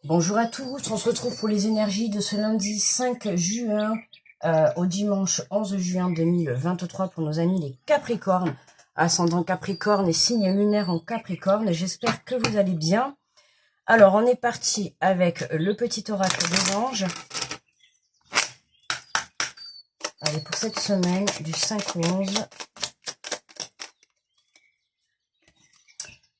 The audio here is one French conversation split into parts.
Bonjour à tous, on se retrouve pour les énergies de ce lundi 5 juin au dimanche 11 juin 2023 pour nos amis les Capricornes, ascendant Capricorne et signe lunaire en Capricorne. J'espère que vous allez bien. Alors, on est parti avec le petit oracle des anges. Allez, pour cette semaine du 5 au 11.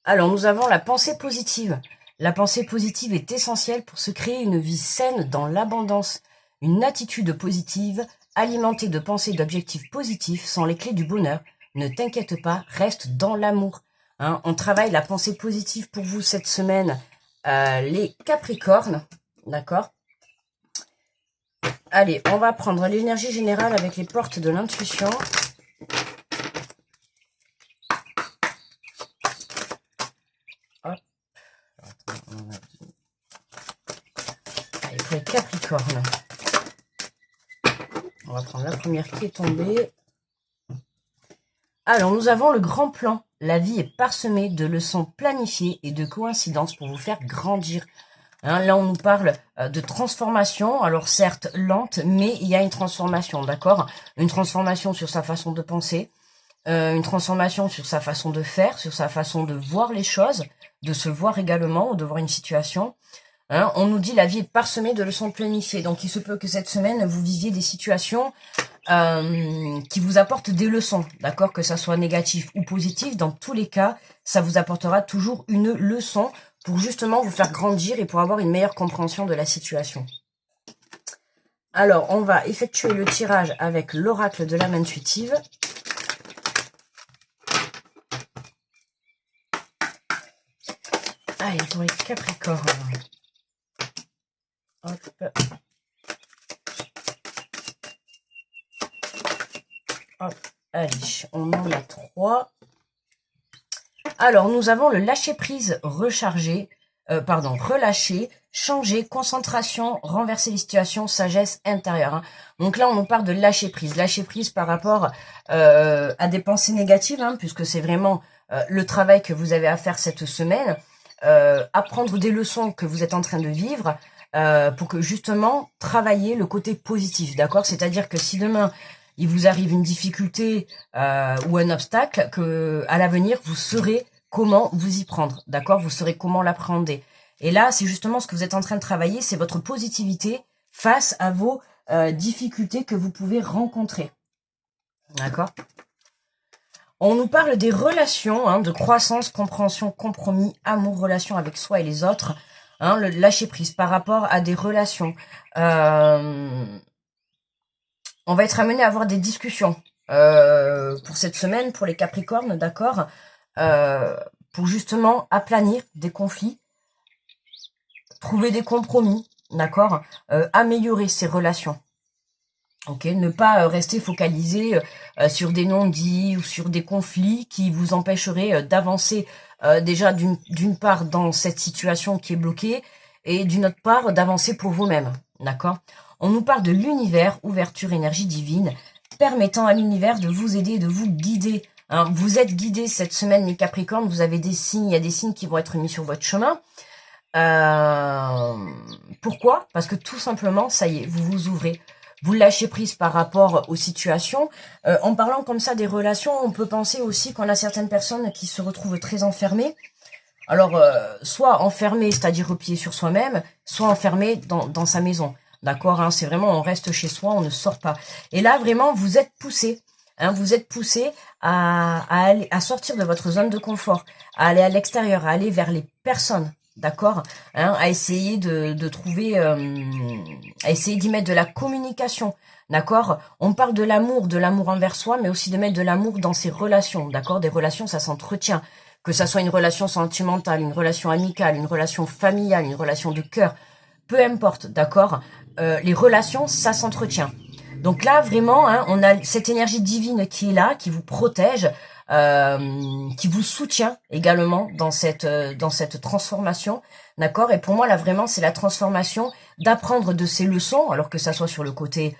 Alors, nous avons la pensée positive. La pensée positive est essentielle pour se créer une vie saine dans l'abondance. Une attitude positive, alimentée de pensées et d'objectifs positifs, sont les clés du bonheur. Ne t'inquiète pas, reste dans l'amour. Hein, on travaille la pensée positive pour vous cette semaine, les Capricornes. D'accord? Allez, on va prendre l'énergie générale avec les portes de l'intuition. Hop. Allez, pour les Capricornes. On va prendre la première qui est tombée. Alors, nous avons le grand plan. La vie est parsemée de leçons planifiées et de coïncidences pour vous faire grandir. Hein, là, on nous parle de transformation. Alors, certes, lente, mais il y a une transformation, d'accord? Une transformation sur sa façon de penser, une transformation sur sa façon de faire, sur sa façon de voir les choses, de se voir également, ou de voir une situation. Hein, on nous dit la vie est parsemée de leçons planifiées. Donc, il se peut que cette semaine, vous viviez des situations qui vous apportent des leçons, d'accord, que ça soit négatif ou positif. Dans tous les cas, ça vous apportera toujours une leçon pour justement vous faire grandir et pour avoir une meilleure compréhension de la situation. Alors, on va effectuer le tirage avec l'oracle de l'âme intuitive. Allez, pour les Capricornes. Hop. Hop. Allez, on en a 3. Alors, nous avons le lâcher-prise relâcher, changer, concentration, renverser les situations, sagesse intérieure. Hein. Donc là, on nous parle de lâcher-prise. Lâcher-prise par rapport à des pensées négatives, hein, puisque c'est vraiment le travail que vous avez à faire cette semaine. Apprendre des leçons que vous êtes en train de vivre pour que justement travailler le côté positif, d'accord? C'est-à-dire que si demain il vous arrive une difficulté ou un obstacle, que à l'avenir vous saurez comment vous y prendre, d'accord? Vous saurez comment l'appréhender. Et là, c'est justement ce que vous êtes en train de travailler, c'est votre positivité face à vos difficultés que vous pouvez rencontrer, d'accord? On nous parle des relations, hein, de croissance, compréhension, compromis, amour, relation avec soi et les autres, hein, le lâcher prise par rapport à des relations. On va être amené à avoir des discussions pour cette semaine, pour les Capricornes, d'accord, pour justement aplanir des conflits, trouver des compromis, d'accord, améliorer ces relations. Ok, ne pas rester focalisé sur des non-dits ou sur des conflits qui vous empêcheraient d'avancer déjà d'une part dans cette situation qui est bloquée et d'une autre part d'avancer pour vous-même, d'accord? On nous parle de l'univers, ouverture, énergie divine, permettant à l'univers de vous aider, de vous guider. Hein. Vous êtes guidés cette semaine, les Capricornes, vous avez des signes, il y a des signes qui vont être mis sur votre chemin. Pourquoi? Parce que tout simplement, ça y est, vous vous ouvrez. Vous lâchez prise par rapport aux situations. En parlant comme ça des relations, on peut penser aussi qu'on a certaines personnes qui se retrouvent très enfermées. Alors, soit enfermées, c'est-à-dire repliées sur soi-même, soit enfermées dans sa maison. D'accord, hein, c'est vraiment, on reste chez soi, on ne sort pas. Et là, vraiment, vous êtes poussé. Hein, vous êtes poussé à sortir de votre zone de confort, à aller à l'extérieur, à aller vers les personnes. D'accord, hein, à essayer de trouver, à essayer d'y mettre de la communication, d'accord. On parle de l'amour envers soi, mais aussi de mettre de l'amour dans ses relations, d'accord. Des relations, ça s'entretient, que ça soit une relation sentimentale, une relation amicale, une relation familiale, une relation de cœur, peu importe, d'accord. Les relations, ça s'entretient. Donc là, vraiment, hein, on a cette énergie divine qui est là, qui vous protège, qui vous soutient également dans cette transformation, d'accord. Et pour moi, là, vraiment, c'est la transformation d'apprendre de ces leçons, alors que ça soit sur le côté,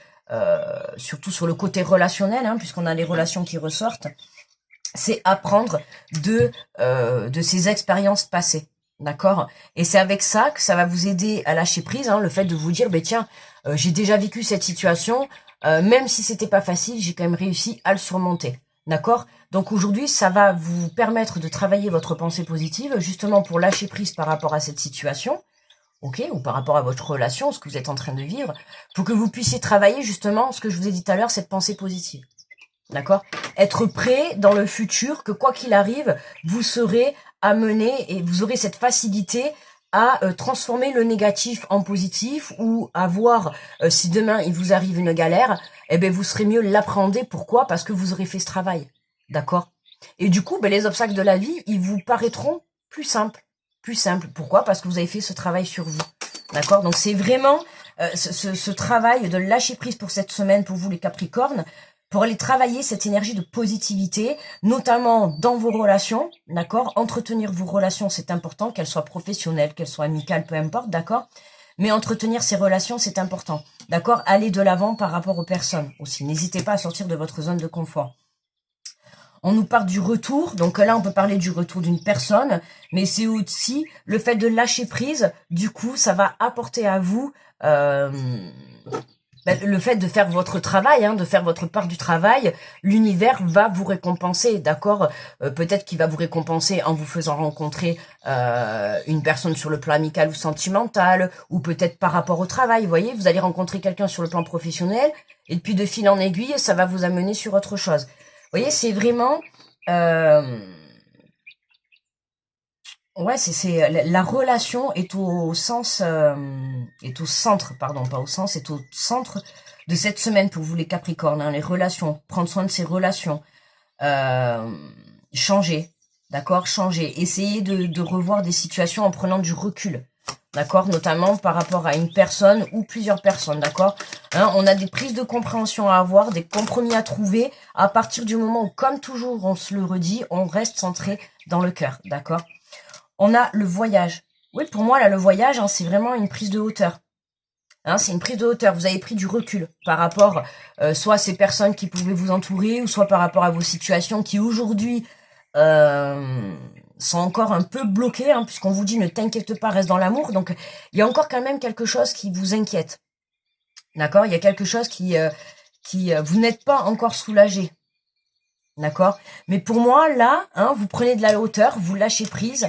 surtout sur le côté relationnel, hein, puisqu'on a les relations qui ressortent, c'est apprendre de ces expériences passées. D'accord? Et c'est avec ça que ça va vous aider à lâcher prise, hein, le fait de vous dire, ben tiens, j'ai déjà vécu cette situation, même si c'était pas facile, j'ai quand même réussi à le surmonter. D'accord? Donc aujourd'hui, ça va vous permettre de travailler votre pensée positive, justement pour lâcher prise par rapport à cette situation, ok, ou par rapport à votre relation, ce que vous êtes en train de vivre, pour que vous puissiez travailler justement ce que je vous ai dit tout à l'heure, cette pensée positive. D'accord? Être prêt dans le futur que quoi qu'il arrive, vous serez amené et vous aurez cette facilité à transformer le négatif en positif ou à voir si demain il vous arrive une galère, eh ben vous serez mieux l'appréhender. Pourquoi? Parce que vous aurez fait ce travail. D'accord? Et du coup, ben, les obstacles de la vie, ils vous paraîtront plus simples. Plus simples. Pourquoi? Parce que vous avez fait ce travail sur vous. D'accord? Donc c'est vraiment ce travail de lâcher prise pour cette semaine, pour vous les Capricornes, pour aller travailler cette énergie de positivité, notamment dans vos relations, d'accord? Entretenir vos relations, c'est important, qu'elles soient professionnelles, qu'elles soient amicales, peu importe, d'accord? Mais entretenir ces relations, c'est important, d'accord? Aller de l'avant par rapport aux personnes aussi. N'hésitez pas à sortir de votre zone de confort. On nous parle du retour, donc là on peut parler du retour d'une personne, mais c'est aussi le fait de lâcher prise, du coup ça va apporter à vous le fait de faire votre travail, hein, de faire votre part du travail, l'univers va vous récompenser, d'accord? Peut-être qu'il va vous récompenser en vous faisant rencontrer une personne sur le plan amical ou sentimental, ou peut-être par rapport au travail, vous voyez? Vous allez rencontrer quelqu'un sur le plan professionnel, et puis de fil en aiguille, ça va vous amener sur autre chose. Vous voyez, c'est vraiment... ouais, c'est la relation est au sens est au centre, pardon, pas au sens, est au centre de cette semaine pour vous les Capricornes, hein, les relations, prendre soin de ces relations, changer, d'accord, changer, essayer de revoir des situations en prenant du recul, d'accord, notamment par rapport à une personne ou plusieurs personnes, d'accord, hein, on a des prises de compréhension à avoir, des compromis à trouver à partir du moment où, comme toujours, on se le redit, on reste centré dans le cœur, d'accord. On a le voyage. Oui, pour moi, là, le voyage, hein, c'est vraiment une prise de hauteur. Hein, c'est une prise de hauteur. Vous avez pris du recul par rapport soit à ces personnes qui pouvaient vous entourer, ou soit par rapport à vos situations qui, aujourd'hui, sont encore un peu bloquées, hein, puisqu'on vous dit ne t'inquiète pas, reste dans l'amour. Donc, il y a encore quand même quelque chose qui vous inquiète. D'accord? Il y a quelque chose qui vous n'êtes pas encore soulagé. D'accord? Mais pour moi, là, hein, vous prenez de la hauteur, vous lâchez prise,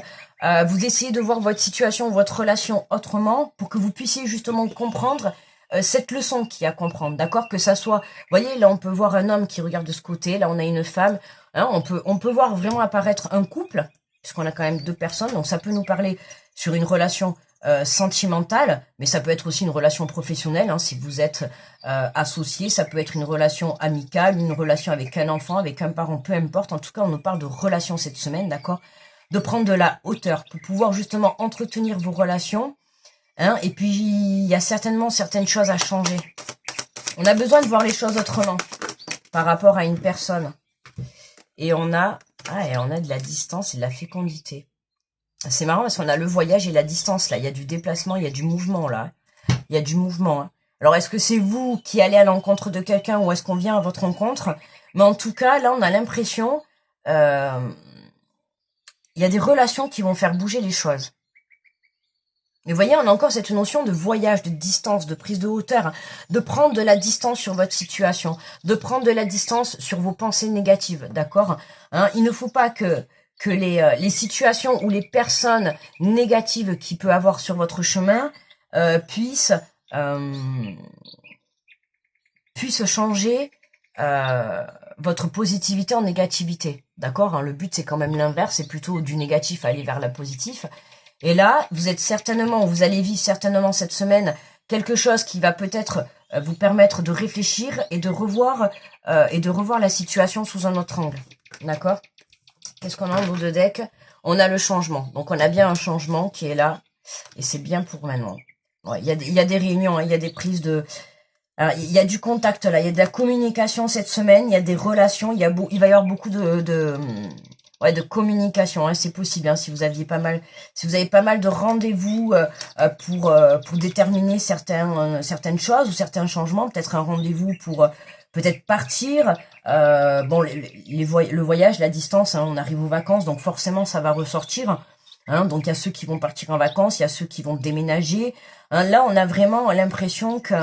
vous essayez de voir votre situation, votre relation autrement pour que vous puissiez justement comprendre cette leçon qu'il y a à comprendre. D'accord? Que ça soit, vous voyez, là, on peut voir un homme qui regarde de ce côté, là, on a une femme, hein, on peut voir vraiment apparaître un couple, puisqu'on a quand même deux personnes, donc ça peut nous parler sur une relation sentimentale, mais ça peut être aussi une relation professionnelle, hein, si vous êtes associé, ça peut être une relation amicale, une relation avec un enfant, avec un parent, peu importe. En tout cas, on nous parle de relations cette semaine, d'accord? De prendre de la hauteur pour pouvoir justement entretenir vos relations, hein, et puis il y a certainement certaines choses à changer. On a besoin de voir les choses autrement par rapport à une personne. Et on a de la distance et de la fécondité. C'est marrant parce qu'on a le voyage et la distance, là. Il y a du déplacement, il y a du mouvement, là. Il y a du mouvement. Hein. Alors, est-ce que c'est vous qui allez à l'encontre de quelqu'un ou est-ce qu'on vient à votre rencontre? Mais en tout cas, là, on a l'impression... il y a des relations qui vont faire bouger les choses. Mais vous voyez, on a encore cette notion de voyage, de distance, de prise de hauteur, hein, de prendre de la distance sur votre situation, de prendre de la distance sur vos pensées négatives, d'accord, hein. Il ne faut pas que les situations ou les personnes négatives qu'il peut avoir sur votre chemin puissent changer votre positivité en négativité, d'accord, hein. Le but, c'est quand même l'inverse, c'est plutôt du négatif aller vers la positif. Et là, vous allez vivre certainement cette semaine quelque chose qui va peut-être vous permettre de réfléchir et de revoir la situation sous un autre angle, d'accord. Qu'est-ce qu'on a en haut de deck? On a le changement. Donc, on a bien un changement qui est là. Et c'est bien pour maintenant. Ouais, il y a des réunions, hein, il y a des prises de... Alors, il y a du contact là. Il y a de la communication cette semaine. Il y a des relations. Il va y avoir beaucoup de communication. Hein, c'est possible. Hein, si vous avez pas mal de rendez-vous pour déterminer certaines choses ou certains changements. Peut-être un rendez-vous pour... peut-être partir, le voyage, la distance, hein, on arrive aux vacances, donc forcément ça va ressortir. Hein, donc il y a ceux qui vont partir en vacances, il y a ceux qui vont déménager. Hein, là, on a vraiment l'impression que,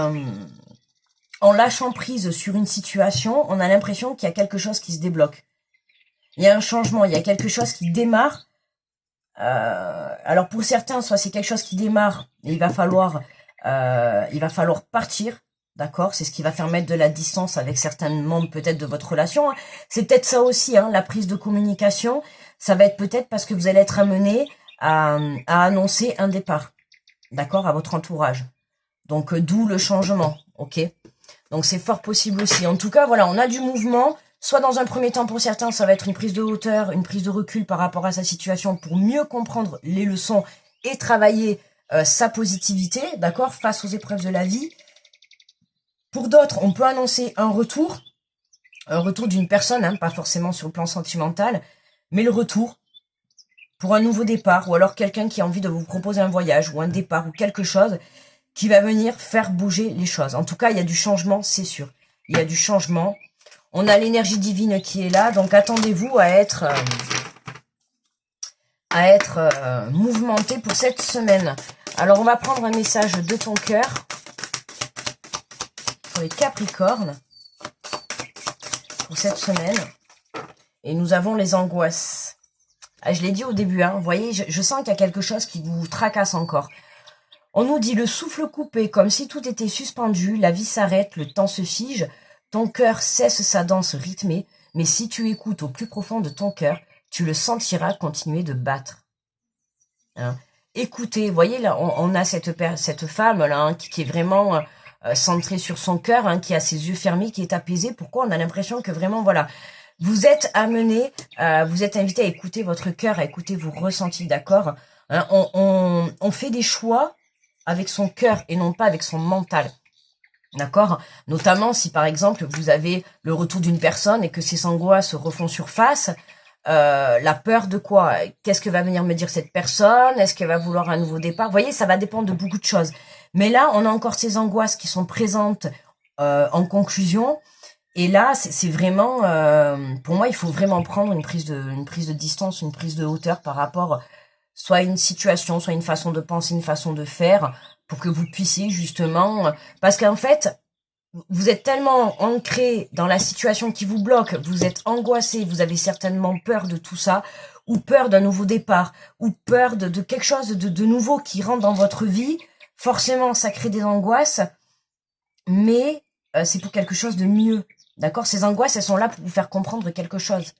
en lâchant prise sur une situation, on a l'impression qu'il y a quelque chose qui se débloque. Il y a un changement, il y a quelque chose qui démarre. Alors pour certains, soit c'est quelque chose qui démarre, et il va falloir partir. D'accord, c'est ce qui va faire mettre de la distance avec certains membres peut-être de votre relation. Hein. C'est peut-être ça aussi, hein, la prise de communication. Ça va être peut-être parce que vous allez être amené à annoncer un départ, d'accord, à votre entourage. Donc d'où le changement, ok. Donc c'est fort possible aussi. En tout cas, voilà, on a du mouvement. Soit dans un premier temps, pour certains, ça va être une prise de hauteur, une prise de recul par rapport à sa situation pour mieux comprendre les leçons et travailler sa positivité, d'accord, face aux épreuves de la vie. Pour d'autres, on peut annoncer un retour d'une personne, hein, pas forcément sur le plan sentimental, mais le retour pour un nouveau départ, ou alors quelqu'un qui a envie de vous proposer un voyage, ou un départ, ou quelque chose qui va venir faire bouger les choses. En tout cas, il y a du changement, c'est sûr. Il y a du changement. On a l'énergie divine qui est là, donc attendez-vous à être mouvementé pour cette semaine. Alors, on va prendre un message de ton cœur pour les Capricornes pour cette semaine. Et nous avons les angoisses. Ah, je l'ai dit au début, hein, vous voyez, je sens qu'il y a quelque chose qui vous tracasse encore. On nous dit le souffle coupé, comme si tout était suspendu, la vie s'arrête, le temps se fige, ton cœur cesse sa danse rythmée, mais si tu écoutes au plus profond de ton cœur, tu le sentiras continuer de battre. Hein. Écoutez, vous voyez, là, on a cette femme là hein, qui est vraiment centrée sur son cœur, hein, qui a ses yeux fermés, qui est apaisée. Pourquoi on a l'impression que vraiment, voilà, vous êtes amené, vous êtes invité à écouter votre cœur, à écouter vos ressentis, d'accord, hein, on fait des choix avec son cœur et non pas avec son mental. D'accord? Notamment si par exemple vous avez le retour d'une personne et que ces angoisses refont surface, la peur de quoi? Qu'est-ce que va venir me dire cette personne? Est-ce qu'elle va vouloir un nouveau départ? Vous voyez, ça va dépendre de beaucoup de choses. Mais là, on a encore ces angoisses qui sont présentes en conclusion. Et là, c'est vraiment, pour moi, il faut vraiment prendre une prise de distance, une prise de hauteur par rapport soit à une situation, soit à une façon de penser, une façon de faire, pour que vous puissiez justement, parce qu'en fait, vous êtes tellement ancré dans la situation qui vous bloque, vous êtes angoissé, vous avez certainement peur de tout ça, ou peur d'un nouveau départ, ou peur de quelque chose de nouveau qui rentre dans votre vie. Forcément, ça crée des angoisses, mais c'est pour quelque chose de mieux. D'accord? Ces angoisses, elles sont là pour vous faire comprendre quelque chose.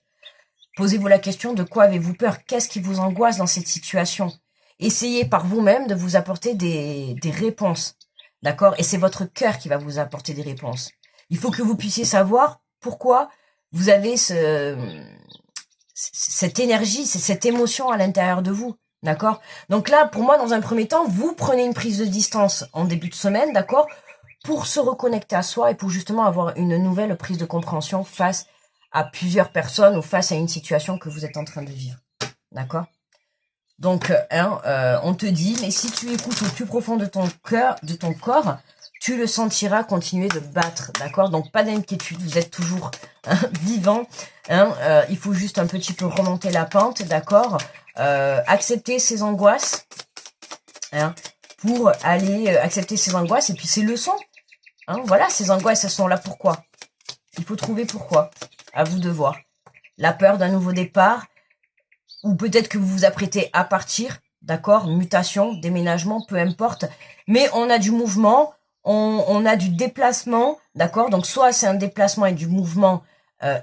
Posez-vous la question de quoi avez-vous peur? Qu'est-ce qui vous angoisse dans cette situation? Essayez par vous-même de vous apporter des réponses. D'accord? Et c'est votre cœur qui va vous apporter des réponses. Il faut que vous puissiez savoir pourquoi vous avez cette énergie, cette émotion à l'intérieur de vous. D'accord? Donc là, pour moi, dans un premier temps, vous prenez une prise de distance en début de semaine, d'accord? Pour se reconnecter à soi et pour justement avoir une nouvelle prise de compréhension face à plusieurs personnes ou face à une situation que vous êtes en train de vivre. D'accord? Donc, on te dit, mais si tu écoutes au plus profond de ton cœur, de ton corps, tu le sentiras continuer de battre. D'accord? Donc, pas d'inquiétude, vous êtes toujours vivant. Il faut juste un petit peu remonter la pente, d'accord? Accepter ses angoisses, pour aller accepter ses angoisses et puis ses leçons. Voilà, ces angoisses, elles sont là pourquoi? Il faut trouver pourquoi. À vous de voir. La peur d'un nouveau départ, ou peut-être que vous vous apprêtez à partir, d'accord? Mutation, déménagement, peu importe. Mais on a du mouvement, on a du déplacement, d'accord? Donc soit c'est un déplacement et du mouvement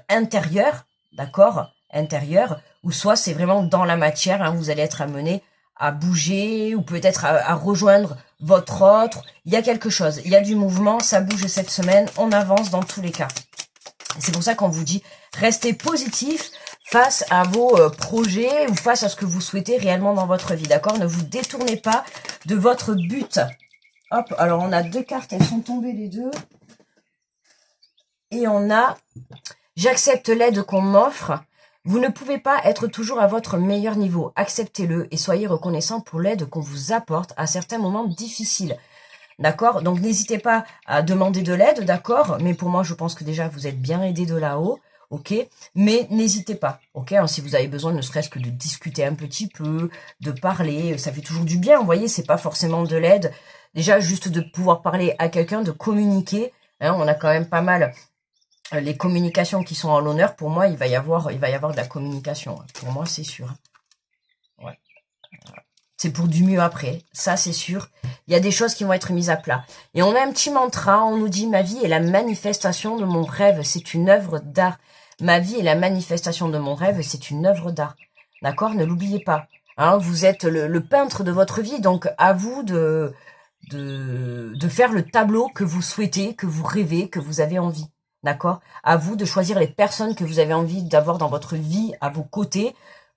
intérieur, d'accord? Intérieur, ou soit c'est vraiment dans la matière, vous allez être amené à bouger, ou peut-être à rejoindre votre autre. Il y a quelque chose, il y a du mouvement, ça bouge cette semaine, on avance dans tous les cas. C'est pour ça qu'on vous dit, restez positif face à vos projets ou face à ce que vous souhaitez réellement dans votre vie, d'accord? Ne vous détournez pas de votre but. Hop, alors on a deux cartes, elles sont tombées les deux. Et on a, j'accepte l'aide qu'on m'offre. Vous ne pouvez pas être toujours à votre meilleur niveau. Acceptez-le et soyez reconnaissant pour l'aide qu'on vous apporte à certains moments difficiles. D'accord? Donc, n'hésitez pas à demander de l'aide, d'accord? Mais pour moi, je pense que déjà, vous êtes bien aidé de là-haut. ok? Mais n'hésitez pas, ok? Hein, si vous avez besoin ne serait-ce que de discuter un petit peu, de parler, ça fait toujours du bien, vous voyez, c'est pas forcément de l'aide. Déjà, juste de pouvoir parler à quelqu'un, de communiquer, hein, on a quand même pas mal les communications qui sont à l'honneur. Pour moi, il va y avoir de la communication. Pour moi, c'est sûr. Ouais. C'est pour du mieux après, ça c'est sûr. Il y a des choses qui vont être mises à plat. Et on a un petit mantra, on nous dit « Ma vie est la manifestation de mon rêve, c'est une œuvre d'art. » Ma vie est la manifestation de mon rêve, c'est une œuvre d'art. D'accord? Ne l'oubliez pas. Hein, vous êtes le peintre de votre vie, donc à vous de faire le tableau que vous souhaitez, que vous rêvez, que vous avez envie. D'accord? À vous de choisir les personnes que vous avez envie d'avoir dans votre vie à vos côtés,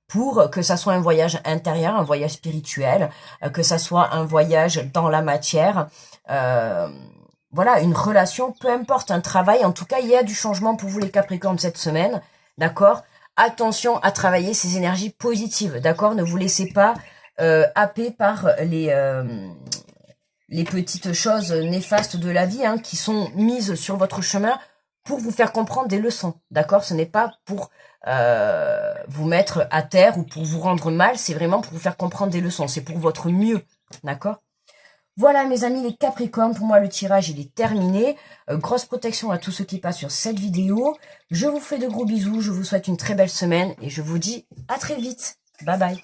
pour que ça soit un voyage intérieur, un voyage spirituel, que ça soit un voyage dans la matière, voilà, une relation, peu importe, un travail. En tout cas, il y a du changement pour vous les Capricornes cette semaine, d'accord? Attention à travailler ces énergies positives, d'accord? Ne vous laissez pas happer par les petites choses néfastes de la vie, hein, qui sont mises sur votre chemin pour vous faire comprendre des leçons, d'accord? Ce n'est pas pour vous mettre à terre ou pour vous rendre mal, c'est vraiment pour vous faire comprendre des leçons, c'est pour votre mieux, d'accord? Voilà mes amis les Capricornes, pour moi le tirage il est terminé. Grosse protection à tous ceux qui passent sur cette vidéo. Je vous fais de gros bisous, je vous souhaite une très belle semaine et je vous dis à très vite. Bye bye.